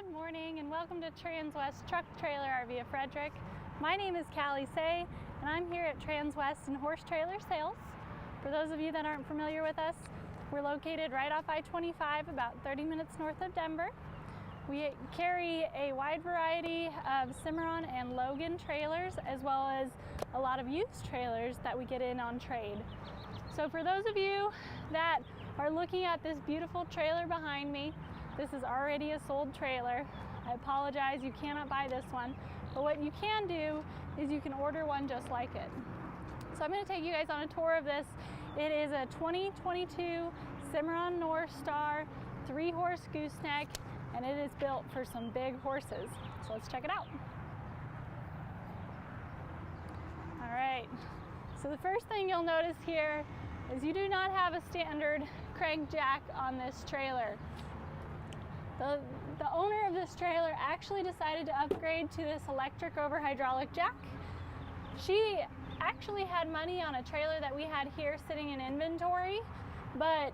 Good morning and welcome to Transwest Truck Trailer RV of Frederick. My name is Callie Say and I'm here at Transwest and Horse Trailer Sales. For those of you that aren't familiar with us, we're located right off I-25, about 30 minutes north of Denver. We carry a wide variety of Cimarron and Logan trailers, as well as a lot of used trailers that we get in on trade. So for those of you that are looking at this beautiful trailer behind me, this is already a sold trailer. I apologize, you cannot buy this one, but what you can do is you can order one just like it. So I'm going to take you guys on a tour of this. It is a 2022 Cimarron Norstar 3-horse gooseneck, and it is built for some big horses. So let's check it out. All right, so the first thing you'll notice here is you do not have a standard crank jack on this trailer. The owner of this trailer actually decided to upgrade to this electric over hydraulic jack. She actually had money on a trailer that we had here sitting in inventory, but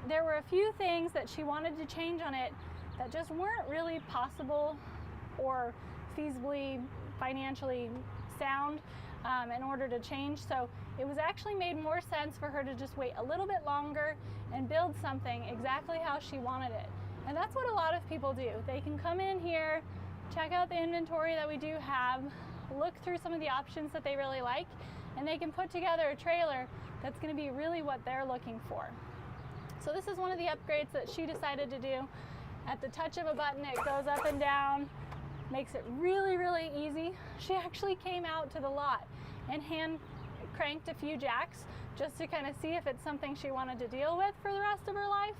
there were a few things that she wanted to change on it that just weren't really possible or feasibly financially sound in order to change. So it was actually made more sense for her to just wait a little bit longer and build something exactly how she wanted it. And that's what a lot of people do. They can come in here, check out the inventory that we do have, look through some of the options that they really like, and they can put together a trailer that's going to be really what they're looking for. So this is one of the upgrades that she decided to do. At the touch of a button, it goes up and down, makes it really, really easy. She actually came out to the lot and hand cranked a few jacks just to kind of see if it's something she wanted to deal with for the rest of her life.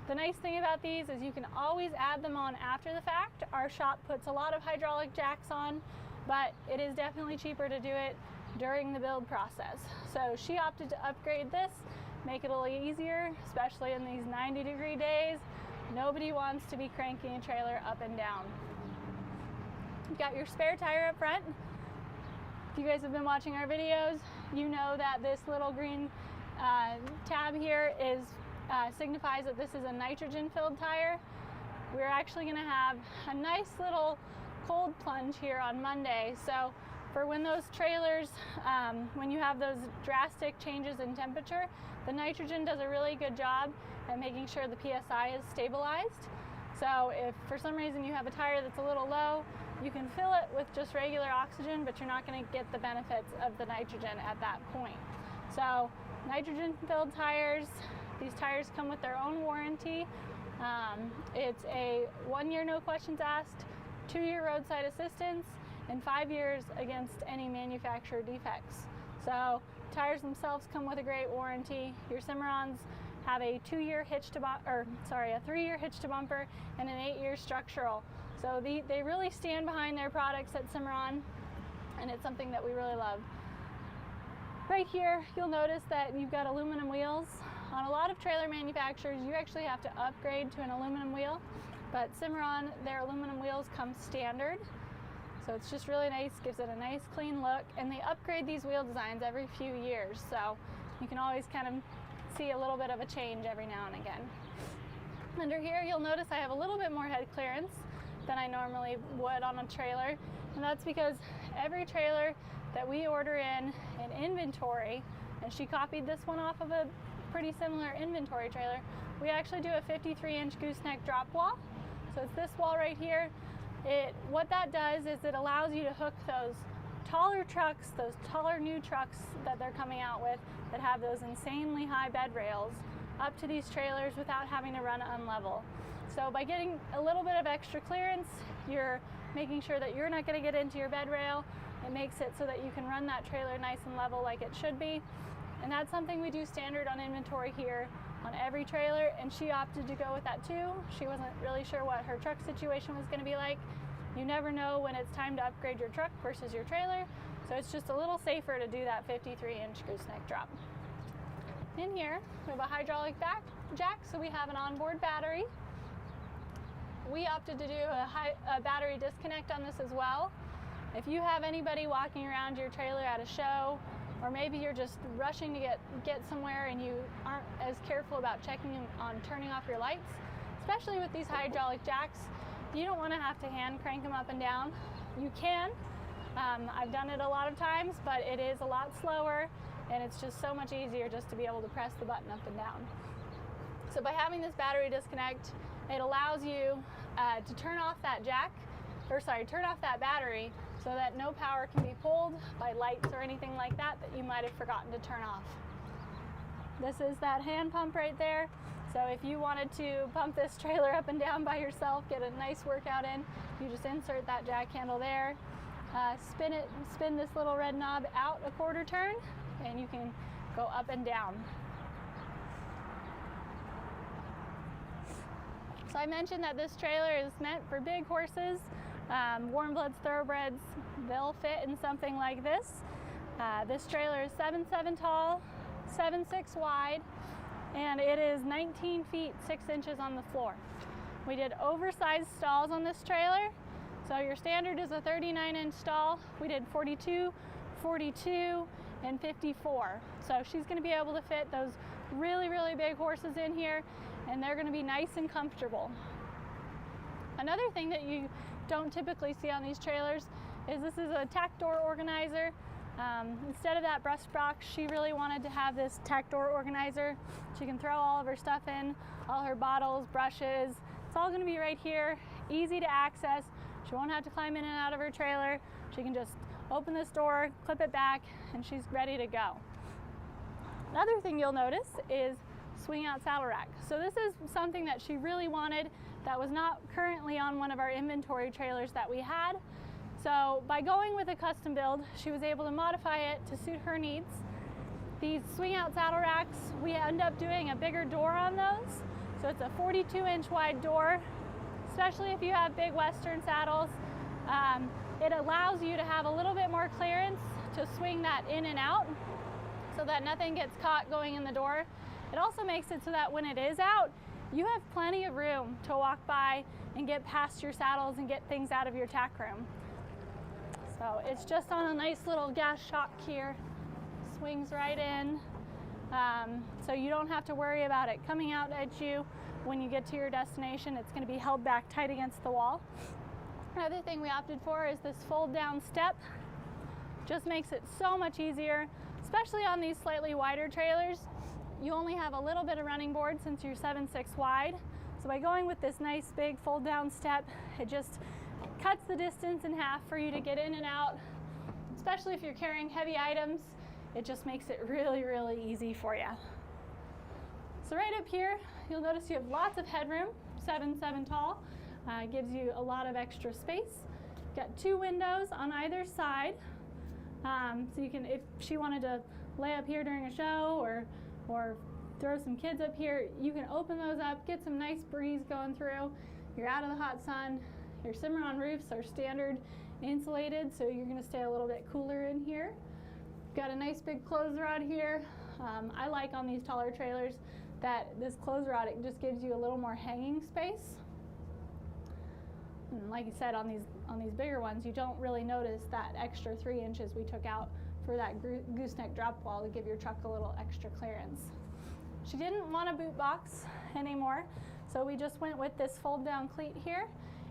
The nice thing about these is you can always add them on after the fact. Our shop puts a lot of hydraulic jacks on, but it is definitely cheaper to do it during the build process. So she opted to upgrade this, make it a little easier, especially in these 90-degree days. Nobody wants to be cranking a trailer up and down. You've got your spare tire up front. If you guys have been watching our videos, you know that this little green tab here signifies that this is a nitrogen-filled tire. We're actually going to have a nice little cold plunge here on Monday. So for when those trailers, when you have those drastic changes in temperature, the nitrogen does a really good job at making sure the PSI is stabilized. So if for some reason you have a tire that's a little low, you can fill it with just regular oxygen, but you're not going to get the benefits of the nitrogen at that point. So nitrogen-filled tires, these tires come with their own warranty. It's a 1-year no questions asked, 2-year roadside assistance, and 5 years against any manufacturer defects. So tires themselves come with a great warranty. Your Cimarrons have a 3-year hitch to bumper and an 8-year structural. So they really stand behind their products at Cimarron, and it's something that we really love. Right here, you'll notice that you've got aluminum wheels. On a lot of trailer manufacturers, you actually have to upgrade to an aluminum wheel, but Cimarron, their aluminum wheels come standard. So it's just really nice, gives it a nice clean look, and they upgrade these wheel designs every few years. So you can always kind of see a little bit of a change every now and again. Under here, you'll notice I have a little bit more head clearance than I normally would on a trailer, and that's because every trailer that we order in inventory, and she copied this one off of a pretty similar inventory trailer, we actually do a 53-inch gooseneck drop wall. So it's this wall right here. What that does is it allows you to hook those taller trucks, those taller new trucks that they're coming out with that have those insanely high bed rails up to these trailers without having to run unlevel. So by getting a little bit of extra clearance, you're making sure that you're not going to get into your bed rail. It makes it so that you can run that trailer nice and level like it should be. And that's something we do standard on inventory here on every trailer, and she opted to go with that too. She wasn't really sure what her truck situation was going to be like. You never know when it's time to upgrade your truck versus your trailer, so it's just a little safer to do that 53-inch gooseneck drop. In here, we have a hydraulic jack, so we have an onboard battery. We opted to do a battery disconnect on this as well. If you have anybody walking around your trailer at a show, or maybe you're just rushing to get somewhere and you aren't as careful about checking on turning off your lights, especially with these hydraulic jacks, you don't want to have to hand crank them up and down. You can. I've done it a lot of times, but it is a lot slower, and it's just so much easier just to be able to press the button up and down. So by having this battery disconnect, it allows you to turn off that turn off that battery so that no power can be pulled by lights or anything like that that you might have forgotten to turn off. This is that hand pump right there. So if you wanted to pump this trailer up and down by yourself, get a nice workout in, you just insert that jack handle there, spin this little red knob out a quarter turn, and you can go up and down. So I mentioned that this trailer is meant for big horses, warm bloods, thoroughbreds. They'll fit in something like this. This trailer is 7'7" tall, 7'6" wide, and it is 19 feet 6 inches on the floor. We did oversized stalls on this trailer. So your standard is a 39-inch stall. We did 42, 42, and 54. So she's going to be able to fit those really, really big horses in here, and they're going to be nice and comfortable. Another thing that you don't typically see on these trailers is this is a tack door organizer. Instead of that brush box, she really wanted to have this tack door organizer. She can throw all of her stuff in, all her bottles, brushes. It's all going to be right here, easy to access. She won't have to climb in and out of her trailer. She can just open this door, clip it back, and she's ready to go. Another thing you'll notice is swing out saddle rack. So this is something that she really wanted that was not currently on one of our inventory trailers that we had. So by going with a custom build, she was able to modify it to suit her needs. These swing out saddle racks, we end up doing a bigger door on those. So it's a 42-inch wide door, especially if you have big Western saddles. It allows you to have a little bit more clearance to swing that in and out so that nothing gets caught going in the door. It also makes it so that when it is out, you have plenty of room to walk by and get past your saddles and get things out of your tack room. So it's just on a nice little gas shock here, swings right in. So you don't have to worry about it coming out at you when you get to your destination. It's going to be held back tight against the wall. Another thing we opted for is this fold down step. Just makes it so much easier, especially on these slightly wider trailers. You only have a little bit of running board since you're 7'6" wide. So by going with this nice big fold down step, it just cuts the distance in half for you to get in and out, especially if you're carrying heavy items. It just makes it really, really easy for you. So right up here, you'll notice you have lots of headroom, 7'7" tall. Gives you a lot of extra space. Got 2 windows on either side. So you can, if she wanted to lay up here during a show or throw some kids up here, you can open those up, get some nice breeze going through. You're out of the hot sun. Your Cimarron roofs are standard insulated, so you're going to stay a little bit cooler in here. Got a nice big clothes rod here. I like on these taller trailers that this clothes rod, it just gives you a little more hanging space. And like you said, on these bigger ones, you don't really notice that extra 3 inches we took out for that gooseneck drop wall to give your truck a little extra clearance. She didn't want a boot box anymore, so we just went with this fold down cleat here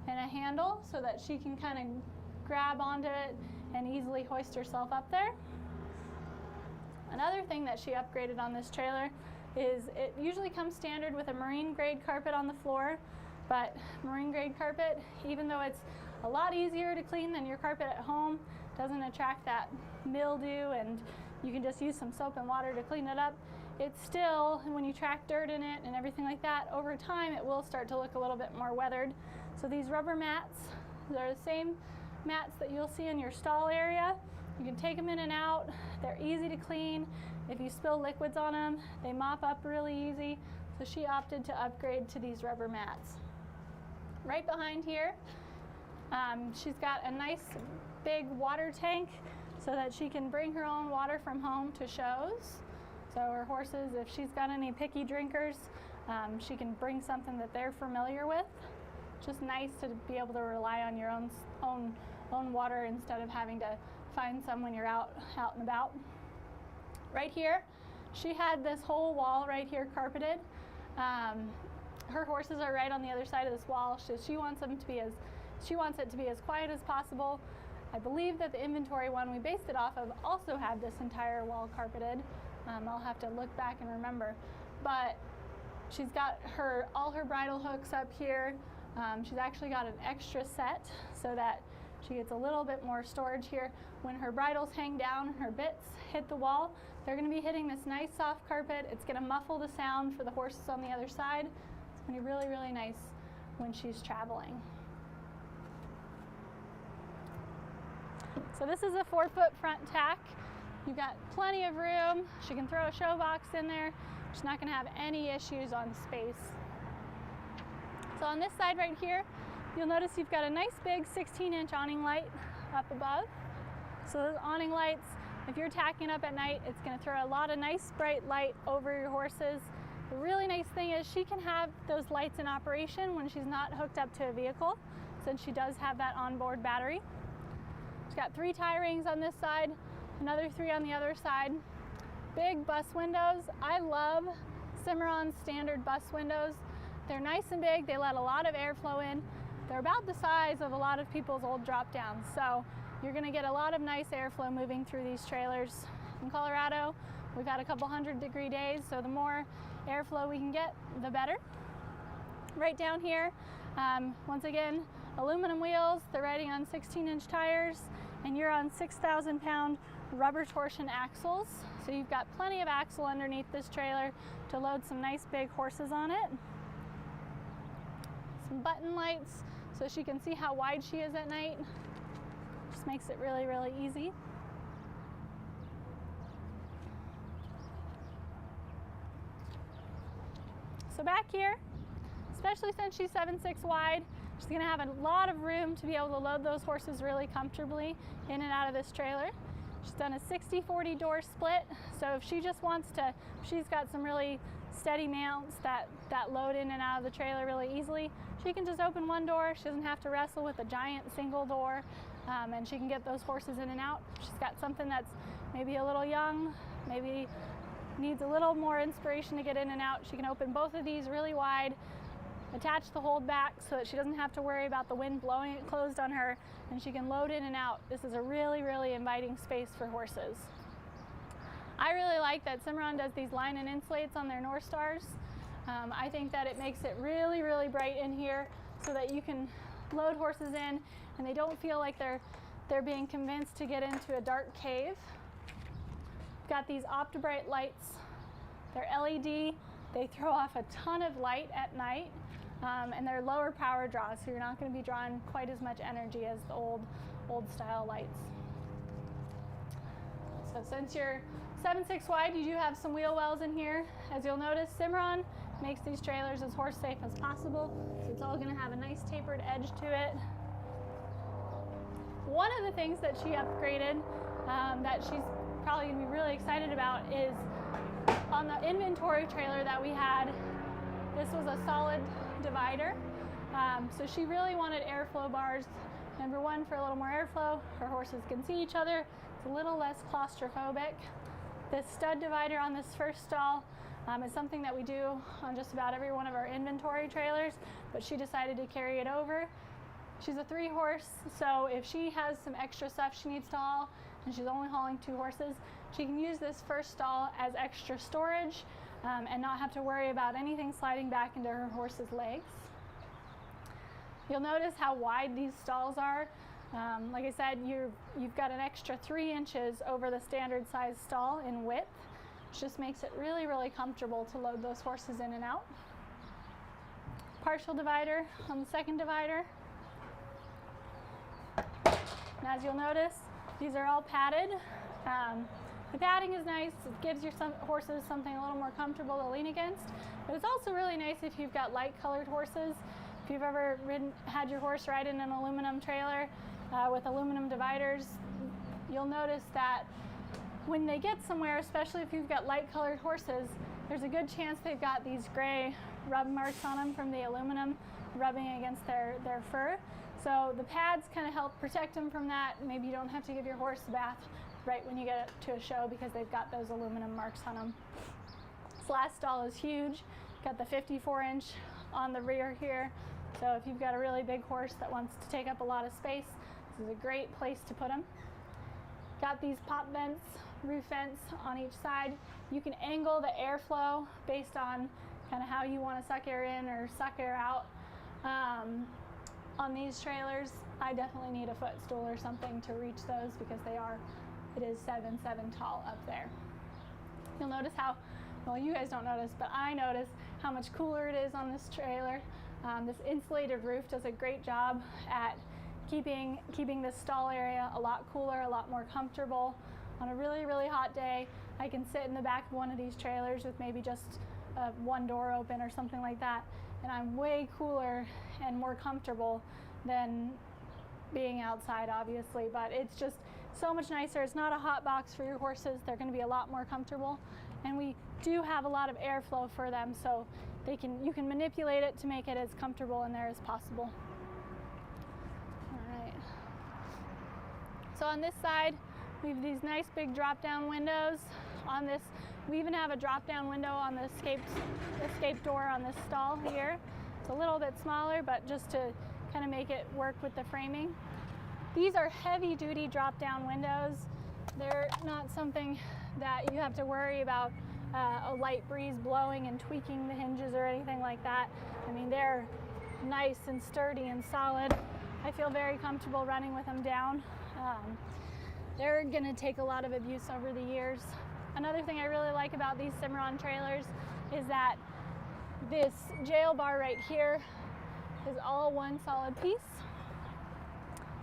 and a handle so that she can kind of grab onto it and easily hoist herself up there. Another thing that she upgraded on this trailer is it usually comes standard with a marine grade carpet on the floor, but marine grade carpet, even though it's a lot easier to clean than your carpet at home, doesn't attract that mildew, and you can just use some soap and water to clean it up. It's still, when you track dirt in it and everything like that, over time it will start to look a little bit more weathered. So these rubber mats, they're the same mats that you'll see in your stall area. You can take them in and out. They're easy to clean. If you spill liquids on them, they mop up really easy. So she opted to upgrade to these rubber mats. Right behind here, she's got a nice big water tank so that she can bring her own water from home to shows. So her horses, if she's got any picky drinkers, she can bring something that they're familiar with. Just nice to be able to rely on your own water instead of having to find some when you're out and about. Right here, she had this whole wall right here carpeted. her horses are right on the other side of this wall, so she wants it to be as quiet as possible. I believe that the inventory one we based it off of also had this entire wall carpeted. I'll have to look back and remember, but she's got all her bridle hooks up here. She's actually got an extra set so that she gets a little bit more storage here. When her bridles hang down and her bits hit the wall, they're going to be hitting this nice soft carpet. It's going to muffle the sound for the horses on the other side. It's going to be really, really nice when she's traveling. So this is a 4-foot front tack. You've got plenty of room. She can throw a show box in there. She's not going to have any issues on space. So on this side right here, you'll notice you've got a nice big 16-inch awning light up above. So those awning lights, if you're tacking up at night, it's going to throw a lot of nice bright light over your horses. The really nice thing is she can have those lights in operation when she's not hooked up to a vehicle, since she does have that onboard battery. She's got 3 tie rings on this side, another 3 on the other side. Big bus windows. I love Cimarron standard bus windows. They're nice and big. They let a lot of airflow in. They're about the size of a lot of people's old drop downs. So you're going to get a lot of nice airflow moving through these trailers. In Colorado, we've had a couple 100-degree days, so the more airflow we can get, the better. Right down here, once again, aluminum wheels. They're riding on 16-inch tires, and you're on 6,000-pound rubber torsion axles. So you've got plenty of axle underneath this trailer to load some nice big horses on it. Some button lights so she can see how wide she is at night. Just makes it really, really easy. So back here, especially since she's 7'6" wide, she's going to have a lot of room to be able to load those horses really comfortably in and out of this trailer. She's done a 60-40 door split, so if she just wants to, she's got some really steady mounts that load in and out of the trailer really easily, she can just open one door. She doesn't have to wrestle with a giant single door, and she can get those horses in and out. She's got something that's maybe a little young, maybe needs a little more inspiration to get in and out. She can open both of these really wide, attach the hold back so that she doesn't have to worry about the wind blowing it closed on her, and she can load in and out. This is a really, really inviting space for horses. I really like that Cimarron does these line and insulates on their Norstars. I think that it makes it really, really bright in here so that you can load horses in and they don't feel like they're being convinced to get into a dark cave. We've got these Optibright lights. They're LED. They throw off a ton of light at night, and they're lower power draws, so you're not going to be drawing quite as much energy as the old style lights. So since you're 7'6" wide, you do have some wheel wells in here. As you'll notice, Cimarron makes these trailers as horse safe as possible, so it's all going to have a nice tapered edge to it. One of the things that she upgraded that she's probably going to be really excited about is on the inventory trailer that we had, this was a solid divider. So she really wanted airflow bars. Number one, for a little more airflow, her horses can see each other. It's a little less claustrophobic. This stud divider on this first stall is something that we do on just about every one of our inventory trailers, but she decided to carry it over. She's a 3-horse, so if she has some extra stuff she needs to haul, and she's only hauling 2 horses, she can use this first stall as extra storage and not have to worry about anything sliding back into her horse's legs. You'll notice how wide these stalls are. Like I said, you've got an extra 3 inches over the standard size stall in width, which just makes it really, really comfortable to load those horses in and out. Partial divider on the second divider. And as you'll notice, these are all padded. The padding is nice. It gives your horses something a little more comfortable to lean against. But it's also really nice if you've got light colored horses. If you've ever had your horse ride in an aluminum trailer with aluminum dividers, you'll notice that when they get somewhere, especially if you've got light colored horses, there's a good chance they've got these gray rub marks on them from the aluminum rubbing against their fur. So the pads kind of help protect them from that. Maybe you don't have to give your horse a bath right when you get to a show because they've got those aluminum marks on them. This last stall is huge. Got the 54-inch on the rear here. So if you've got a really big horse that wants to take up a lot of space, this is a great place to put them. Got these pop vents, roof vents on each side. You can angle the airflow based on kind of how you want to suck air in or suck air out. On these trailers, I definitely need a footstool or something to reach those because it is 7'7" tall up there. You'll notice how, well, you guys don't notice, but I notice how much cooler it is on this trailer. This insulated roof does a great job at keeping this stall area a lot cooler, a lot more comfortable. On a really, really hot day, I can sit in the back of one of these trailers with maybe just one door open or something like that, and I'm way cooler and more comfortable than being outside, obviously, but it's just so much nicer. It's not a hot box for your horses. They're going to be a lot more comfortable, and we do have a lot of airflow for them, so you can manipulate it to make it as comfortable in there as possible. All right. So on this side, we have these nice big drop-down windows. On this, we even have a drop-down window on the escape door on this stall here. It's a little bit smaller, but just to kind of make it work with the framing. These are heavy-duty drop-down windows. They're not something that you have to worry about a light breeze blowing and tweaking the hinges or anything like that. I mean, they're nice and sturdy and solid. I feel very comfortable running with them down. They're gonna take a lot of abuse over the years. Another thing I really like about these Cimarron trailers is that this jail bar right here is all one solid piece.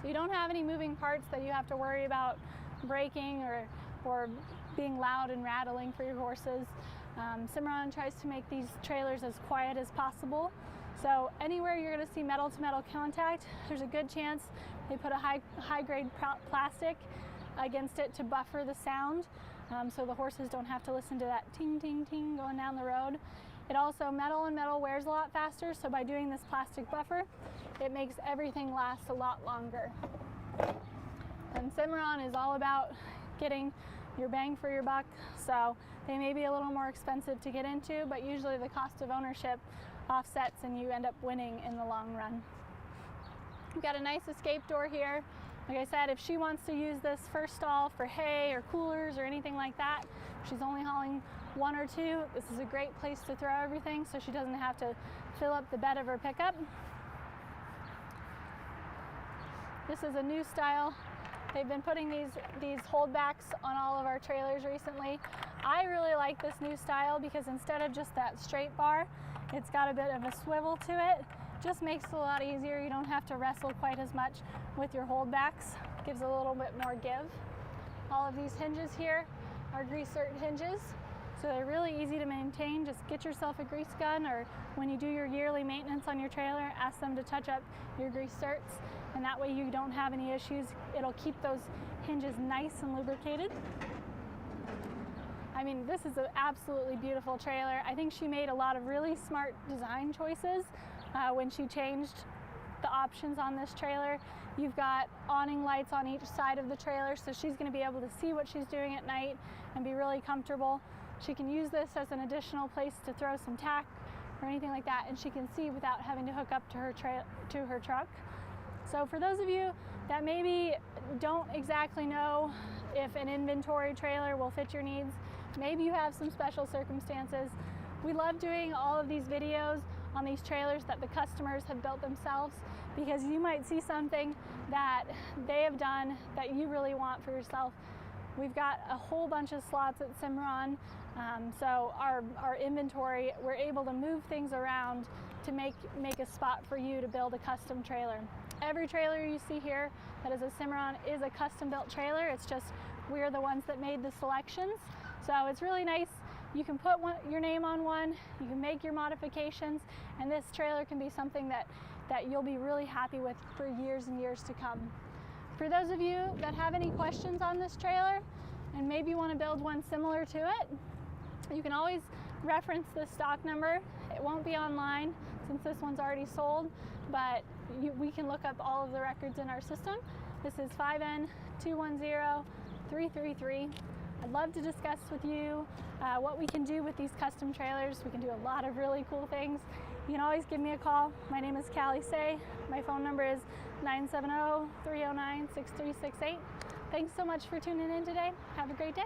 So you don't have any moving parts that you have to worry about breaking or being loud and rattling for your horses. Cimarron tries to make these trailers as quiet as possible. So anywhere you're going to see metal-to-metal contact, there's a good chance they put a high-grade plastic against it to buffer the sound, so the horses don't have to listen to that ting, ting, ting going down the road. It also, metal and metal wears a lot faster, so by doing this plastic buffer, it makes everything last a lot longer. And Cimarron is all about getting your bang for your buck, so they may be a little more expensive to get into, but usually the cost of ownership offsets and you end up winning in the long run. We've got a nice escape door here. Like I said, if she wants to use this first stall for hay or coolers or anything like that, if she's only hauling one or two, this is a great place to throw everything so she doesn't have to fill up the bed of her pickup. This is a new style. They've been putting these holdbacks on all of our trailers recently. I really like this new style because instead of just that straight bar, it's got a bit of a swivel to it. Just makes it a lot easier. You don't have to wrestle quite as much with your holdbacks. Gives a little bit more give. All of these hinges here are grease-cert hinges, so they're really easy to maintain. Just get yourself a grease gun, or when you do your yearly maintenance on your trailer, ask them to touch up your grease-certs, and that way you don't have any issues. It'll keep those hinges nice and lubricated. I mean, this is an absolutely beautiful trailer. I think she made a lot of really smart design choices when she changed the options on this trailer. You've got awning lights on each side of the trailer, so she's going to be able to see what she's doing at night and be really comfortable. She can use this as an additional place to throw some tack or anything like that, and she can see without having to hook up to her truck. So for those of you that maybe don't exactly know if an inventory trailer will fit your needs, maybe you have some special circumstances, we love doing all of these videos on these trailers that the customers have built themselves, because you might see something that they have done that you really want for yourself. We've got a whole bunch of slots at Cimarron, so our inventory, we're able to move things around to make a spot for you to build a custom trailer. Every trailer you see here that is a Cimarron is a custom built trailer. It's just we're the ones that made the selections, so it's really nice. You can put your name on one, you can make your modifications, and this trailer can be something that you'll be really happy with for years and years to come. For those of you that have any questions on this trailer and maybe want to build one similar to it, you can always reference the stock number. It won't be online since this one's already sold, but we can look up all of the records in our system. This is 5N210333. I'd love to discuss with you what we can do with these custom trailers. We can do a lot of really cool things. you can always give me a call. My name is Callie Say. My phone number is 970-309-6368. Thanks so much for tuning in today. Have a great day.